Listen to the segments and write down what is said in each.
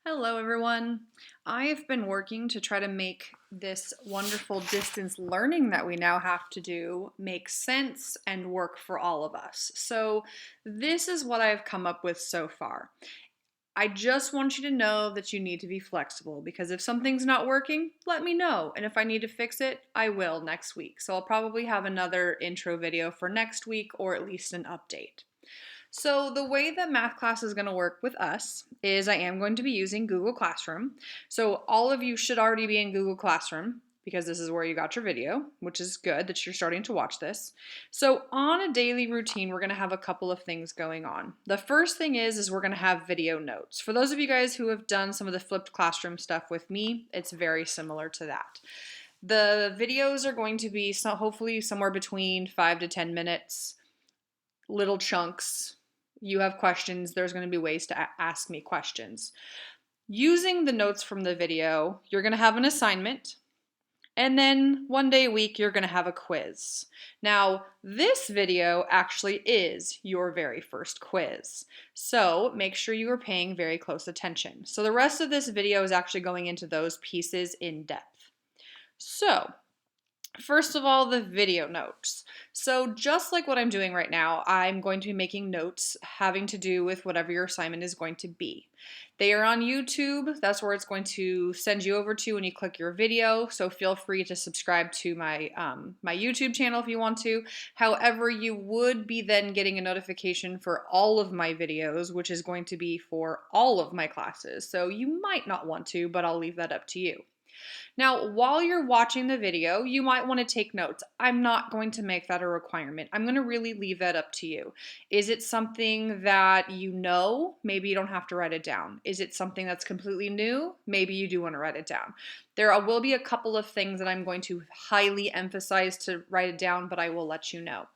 Hello, everyone. I have been working to try to make this wonderful distance learning that we now have to do make sense and work for all of us. So, this is what I've come up with so far. I just want you to know that you need to be flexible because if something's not working, let me know. And if I need to fix it, I will next week. So, I'll probably have another intro video for next week or at least an update. So the way that math class is going to work with us is I am going to be using Google Classroom. So all of you should already be in Google Classroom because this is where you got your video, which is good that you're starting to watch this. So on a daily routine, we're going to have a couple of things going on. The first thing is we're going to have video notes. For those of you guys who have done some of the flipped classroom stuff with me, it's very similar to that. The videos are going to be hopefully somewhere between 5 to 10 minutes, little chunks. You have questions, there's going to be ways to ask me questions. Using the notes from the video, you're going to have an assignment, and then one day a week, you're going to have a quiz. Now, this video actually is your very first quiz, so make sure you are paying very close attention. So the rest of this video is actually going into those pieces in depth. So, first of all, the video notes. So just like what I'm doing right now, I'm going to be making notes having to do with whatever your assignment is going to be. They are on YouTube. That's where it's going to send you over to when you click your video. So feel free to subscribe to my YouTube channel if you want to. However, you would be then getting a notification for all of my videos, which is going to be for all of my classes. So you might not want to, but I'll leave that up to you. Now, while you're watching the video, you might want to take notes. I'm not going to make that a requirement. I'm going to really leave that up to you. Is it something that you know? Maybe you don't have to write it down. Is it something that's completely new? Maybe you do want to write it down. There will be a couple of things that I'm going to highly emphasize to write it down, but I will let you know.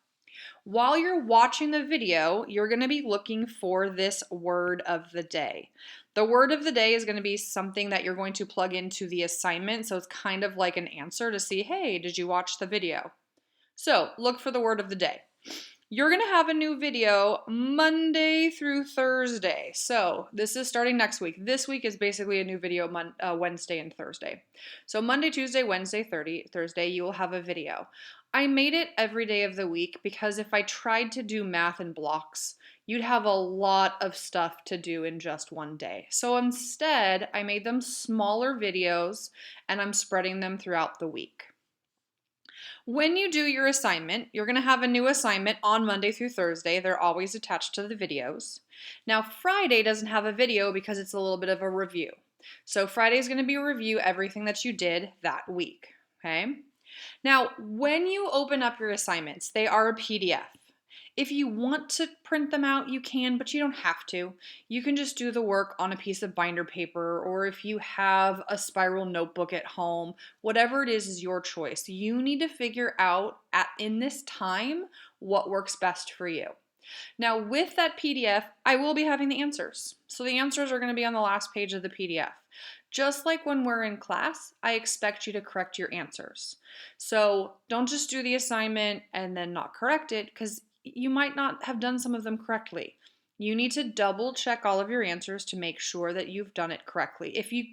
While you're watching the video, you're going to be looking for this word of the day. The word of the day is going to be something that you're going to plug into the assignment, so it's kind of like an answer to see, hey, did you watch the video? So look for the word of the day. You're going to have a new video Monday through Thursday. So this is starting next week. This week is basically a new video Wednesday and Thursday. So Monday, Tuesday, Wednesday, Thursday, you will have a video. I made it every day of the week because if I tried to do math in blocks, you'd have a lot of stuff to do in just one day. So instead, I made them smaller videos and I'm spreading them throughout the week. When you do your assignment, you're going to have a new assignment on Monday through Thursday. They're always attached to the videos. Now, Friday doesn't have a video because it's a little bit of a review. So Friday is going to be a review everything that you did that week, okay? Now, when you open up your assignments, they are a PDF. If you want to print them out, you can, but you don't have to. You can just do the work on a piece of binder paper, or if you have a spiral notebook at home, whatever it is your choice. You need to figure out in this time what works best for you. Now, with that PDF, I will be having the answers. So the answers are going to be on the last page of the PDF. Just like when we're in class, I expect you to correct your answers. So don't just do the assignment and then not correct it, because you might not have done some of them correctly. You need to double check all of your answers to make sure that you've done it correctly. If you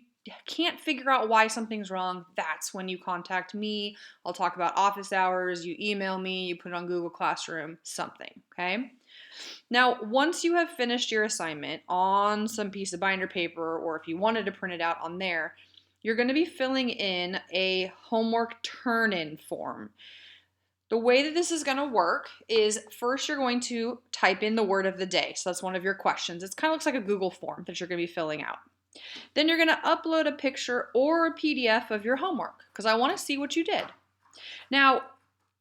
can't figure out why something's wrong, that's when you contact me. I'll talk about office hours, you email me, you put it on Google Classroom, something, okay? Now, once you have finished your assignment on some piece of binder paper, or if you wanted to print it out on there, you're going to be filling in a homework turn-in form. The way that this is going to work is first you're going to type in the word of the day. So that's one of your questions. It kind of looks like a Google form that you're going to be filling out. Then you're going to upload a picture or a PDF of your homework because I want to see what you did. Now,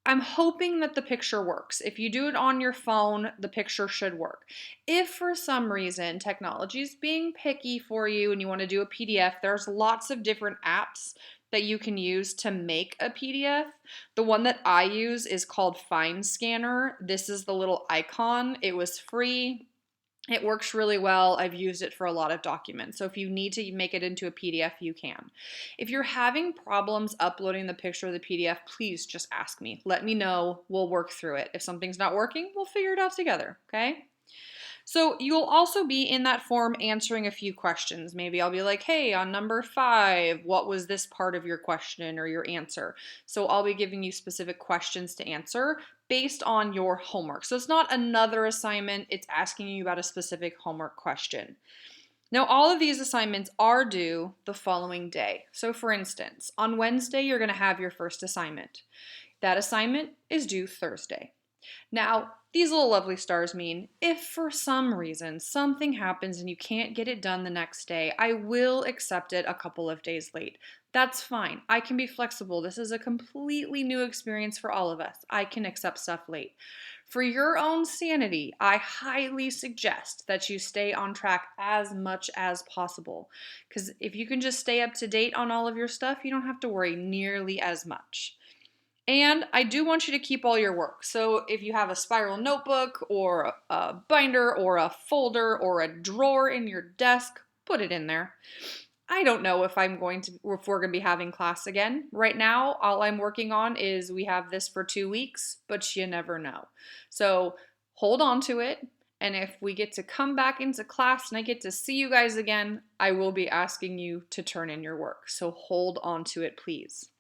I'm hoping that the picture works. If you do it on your phone, the picture should work. If for some reason technology is being picky for you and you want to do a PDF, there's lots of different apps that you can use to make a PDF. The one that I use is called Fine Scanner. This is the little icon. It was free. It works really well. I've used it for a lot of documents. So if you need to make it into a PDF, you can. If you're having problems uploading the picture of the PDF, please just ask me. Let me know. We'll work through it. If something's not working, we'll figure it out together, okay? So you'll also be in that form answering a few questions. Maybe I'll be like, hey, on number 5, what was this part of your question or your answer? So I'll be giving you specific questions to answer based on your homework. So it's not another assignment, it's asking you about a specific homework question. Now, all of these assignments are due the following day. So for instance, on Wednesday, you're going to have your first assignment. That assignment is due Thursday. Now, these little lovely stars mean if for some reason something happens and you can't get it done the next day, I will accept it a couple of days late. That's fine. I can be flexible. This is a completely new experience for all of us. I can accept stuff late. For your own sanity, I highly suggest that you stay on track as much as possible. Because if you can just stay up to date on all of your stuff, you don't have to worry nearly as much. And I do want you to keep all your work. So if you have a spiral notebook or a binder or a folder or a drawer in your desk, put it in there. I don't know if we're going to be having class again. Right now, all I'm working on is we have this for 2 weeks, but you never know. So hold on to it. And if we get to come back into class and I get to see you guys again, I will be asking you to turn in your work. So hold on to it, please.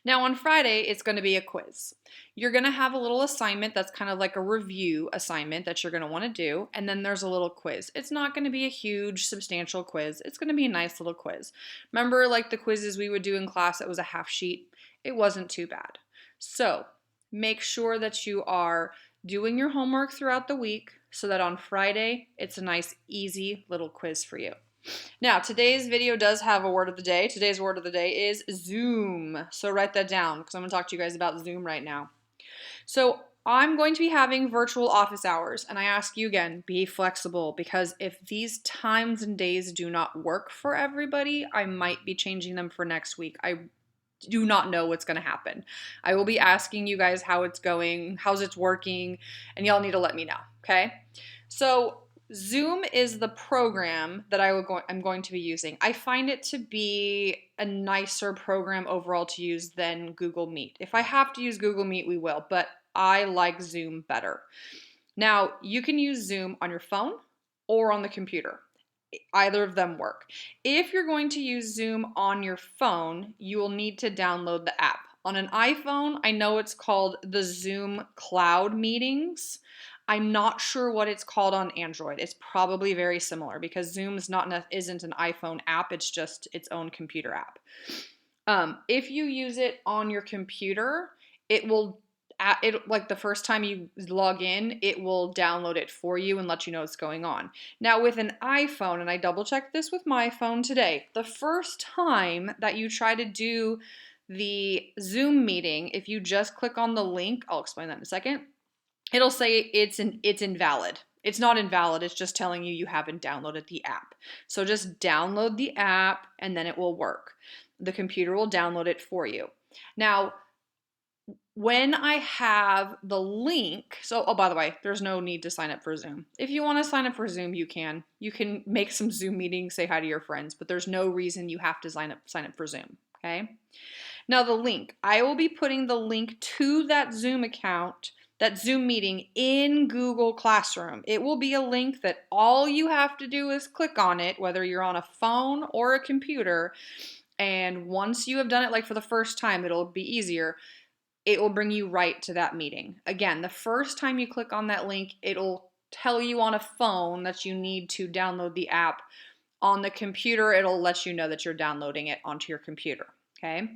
Now on Friday, it's going to be a quiz. You're going to have a little assignment that's kind of like a review assignment that you're going to want to do, and then there's a little quiz. It's not going to be a huge, substantial quiz. It's going to be a nice little quiz. Remember like the quizzes we would do in class that was a half sheet? It wasn't too bad. So make sure that you are doing your homework throughout the week so that on Friday, it's a nice, easy little quiz for you. Now, today's video does have a word of the day. Today's word of the day is Zoom. So write that down because I'm going to talk to you guys about Zoom right now. So I'm going to be having virtual office hours, and I ask you again, be flexible, because if these times and days do not work for everybody, I might be changing them for next week. I do not know what's going to happen. I will be asking you guys how it's going, how's it's working, and y'all need to let me know, okay? So Zoom is the program that I'm going to be using. I find it to be a nicer program overall to use than Google Meet. If I have to use Google Meet, we will, but I like Zoom better. Now, you can use Zoom on your phone or on the computer. Either of them work. If you're going to use Zoom on your phone, you will need to download the app. On an iPhone, I know it's called the Zoom Cloud Meetings. I'm not sure what it's called on Android. It's probably very similar because Zoom isn't an iPhone app. It's just its own computer app. If you use it on your computer, like the first time you log in, it will download it for you and let you know what's going on. Now with an iPhone, and I double checked this with my phone today, the first time that you try to do the Zoom meeting, if you just click on the link, I'll explain that in a second, it'll say it's invalid. It's not invalid, it's just telling you haven't downloaded the app. So just download the app and then it will work. The computer will download it for you. Now, when I have the link, oh, by the way, there's no need to sign up for Zoom. If you want to sign up for Zoom, you can. You can make some Zoom meetings, say hi to your friends, but there's no reason you have to sign up for Zoom, okay? Now the link, I will be putting the link to that Zoom account, that Zoom meeting in Google Classroom. It will be a link that all you have to do is click on it, whether you're on a phone or a computer, and once you have done it like for the first time, it'll be easier. It will bring you right to that meeting. Again, the first time you click on that link, it'll tell you on a phone that you need to download the app. On the computer, it'll let you know that you're downloading it onto your computer, okay?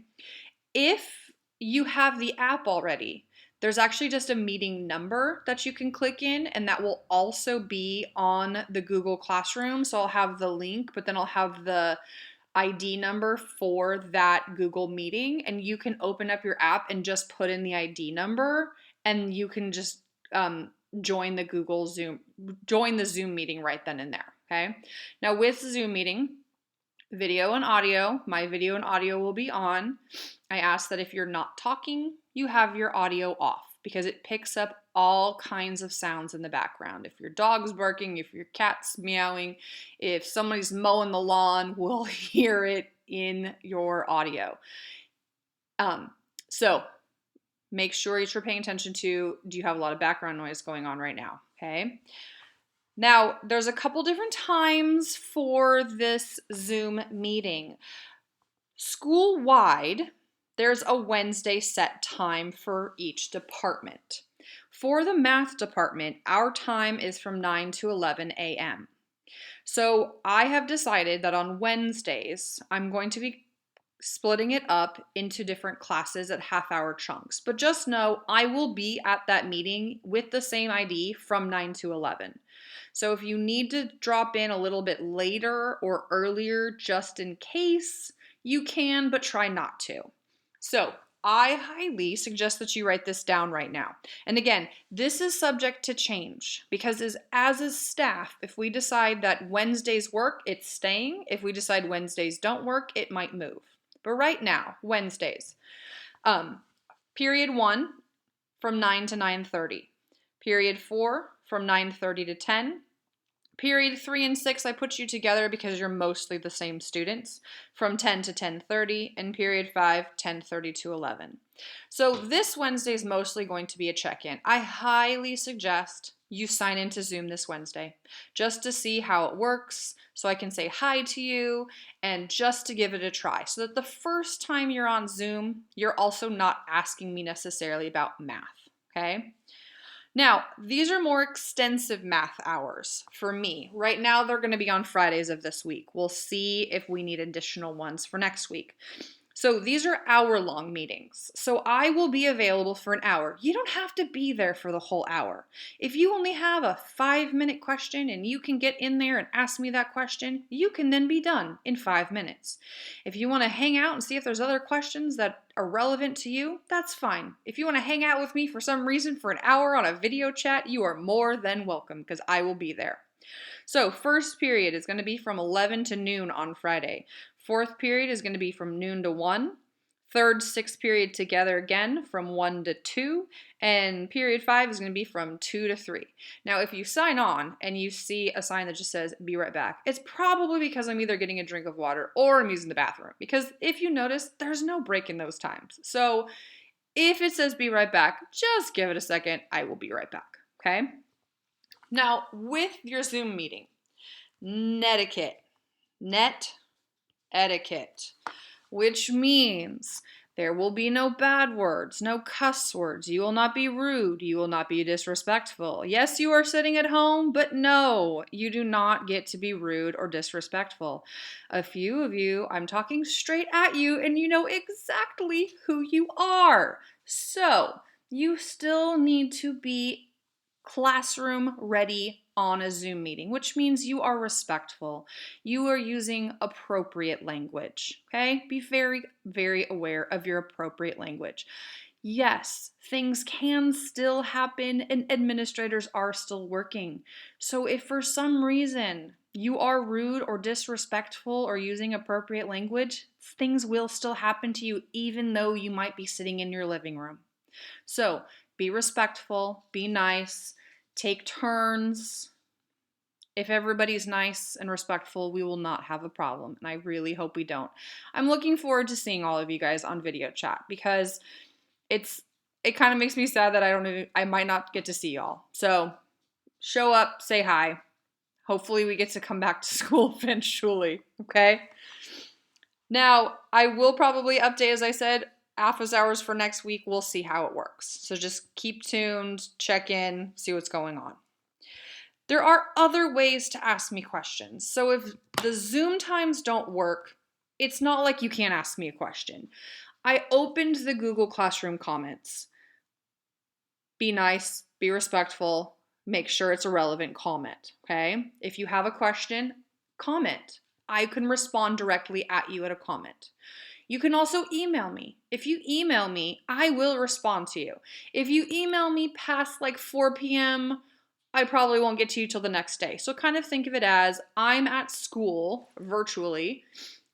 If you have the app already, there's actually just a meeting number that you can click in, and that will also be on the Google Classroom. So I'll have the link, but then I'll have the ID number for that Google meeting, and you can open up your app and just put in the ID number, and you can just join the Zoom meeting right then and there, okay? Now with Zoom meeting, video and audio, my video and audio will be on. I ask that if you're not talking, you have your audio off because it picks up all kinds of sounds in the background. If your dog's barking, if your cat's meowing, if somebody's mowing the lawn, we'll hear it in your audio. So make sure you're paying attention to, do you have a lot of background noise going on right now, okay? Now, there's a couple different times for this Zoom meeting. School-wide, there's a Wednesday set time for each department. For the math department, our time is from 9 to 11 a.m. So I have decided that on Wednesdays, I'm going to be splitting it up into different classes at half-hour chunks. But just know I will be at that meeting with the same ID from 9 to 11. So if you need to drop in a little bit later or earlier just in case, you can, but try not to. So I highly suggest that you write this down right now. And again, this is subject to change because as is staff, if we decide that Wednesdays work, it's staying. If we decide Wednesdays don't work, it might move. But right now, Wednesdays, period 1 from 9 to 9:30. Period 4 from 9:30 to 10. Period 3 and 6, I put you together because you're mostly the same students, from 10 to 10:30, and period 5, 10:30 to 11. So this Wednesday is mostly going to be a check-in. I highly suggest you sign into Zoom this Wednesday just to see how it works, so I can say hi to you, and just to give it a try, so that the first time you're on Zoom, you're also not asking me necessarily about math, okay? Now, these are more extensive math hours for me. Right now, they're going to be on Fridays of this week. We'll see if we need additional ones for next week. So these are hour-long meetings. So I will be available for an hour. You don't have to be there for the whole hour. If you only have a 5-minute question and you can get in there and ask me that question, you can then be done in 5 minutes. If you want to hang out and see if there's other questions that are relevant to you, that's fine. If you want to hang out with me for some reason for an hour on a video chat, you are more than welcome because I will be there. So first period is going to be from 11 to noon on Friday. Fourth period is going to be from noon to 1. Third, sixth period together again from 1 to 2. And period 5 is going to be from 2 to 3. Now, if you sign on and you see a sign that just says, be right back, it's probably because I'm either getting a drink of water or I'm using the bathroom. Because if you notice, there's no break in those times. So if it says be right back, just give it a second. I will be right back, okay? Now, with your Zoom meeting, netiquette, net etiquette, which means there will be no bad words, no cuss words. You will not be rude. You will not be disrespectful. Yes, you are sitting at home, but no, you do not get to be rude or disrespectful. A few of you, I'm talking straight at you, and you know exactly who you are. So, you still need to be classroom ready on a Zoom meeting, which means you are respectful. You are using appropriate language, okay? Be very, very aware of your appropriate language. Yes, things can still happen and administrators are still working. So if for some reason you are rude or disrespectful or using appropriate language, things will still happen to you even though you might be sitting in your living room. So be respectful, be nice, take turns. If everybody's nice and respectful, we will not have a problem, and I really hope we don't. I'm looking forward to seeing all of you guys on video chat because it kind of makes me sad that I might not get to see y'all. So show up, say hi. Hopefully we get to come back to school eventually, okay? Now, I will probably update, as I said, office hours for next week. We'll see how it works. So just keep tuned, check in, see what's going on. There are other ways to ask me questions. So if the Zoom times don't work, it's not like you can't ask me a question. I opened the Google Classroom comments. Be nice, be respectful, make sure it's a relevant comment, okay? If you have a question, comment. I can respond directly at you at a comment. You can also email me. If you email me, I will respond to you. If you email me past like 4 p.m., I probably won't get to you till the next day. So kind of think of it as I'm at school virtually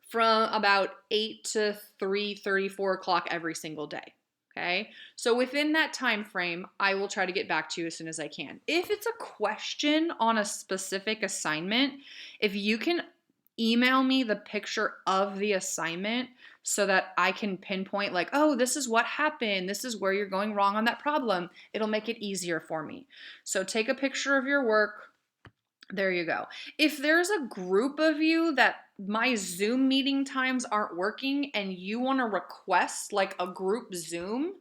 from about 8 to 3:30, 4 o'clock every single day. Okay? So within that time frame, I will try to get back to you as soon as I can. If it's a question on a specific assignment, if you can email me the picture of the assignment so that I can pinpoint like, oh, this is what happened. This is where you're going wrong on that problem. It'll make it easier for me. So take a picture of your work, There you go. If there's a group of you that my Zoom meeting times aren't working and you want to request like a group Zoom,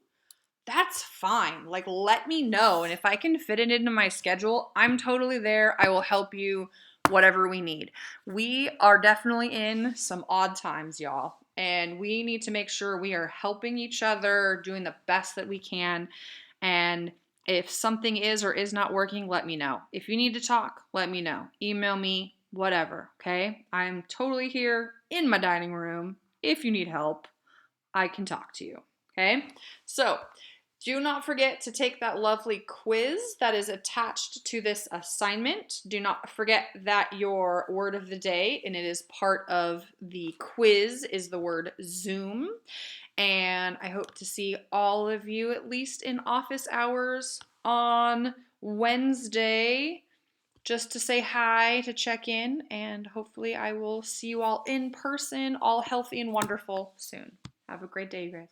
that's fine. Like, let me know. And if I can fit it into my schedule, I'm totally there. I will help you, whatever we need. We are definitely in some odd times, y'all. And we need to make sure we are helping each other, doing the best that we can. And if something is or is not working, let me know. If you need to talk, let me know. Email me, whatever, okay? I'm totally here in my dining room. If you need help, I can talk to you, okay? So, do not forget to take that lovely quiz that is attached to this assignment. Do not forget that your word of the day, and it is part of the quiz, is the word Zoom. And I hope to see all of you at least in office hours on Wednesday just to say hi, to check in, and hopefully I will see you all in person, all healthy and wonderful soon. Have a great day, you guys.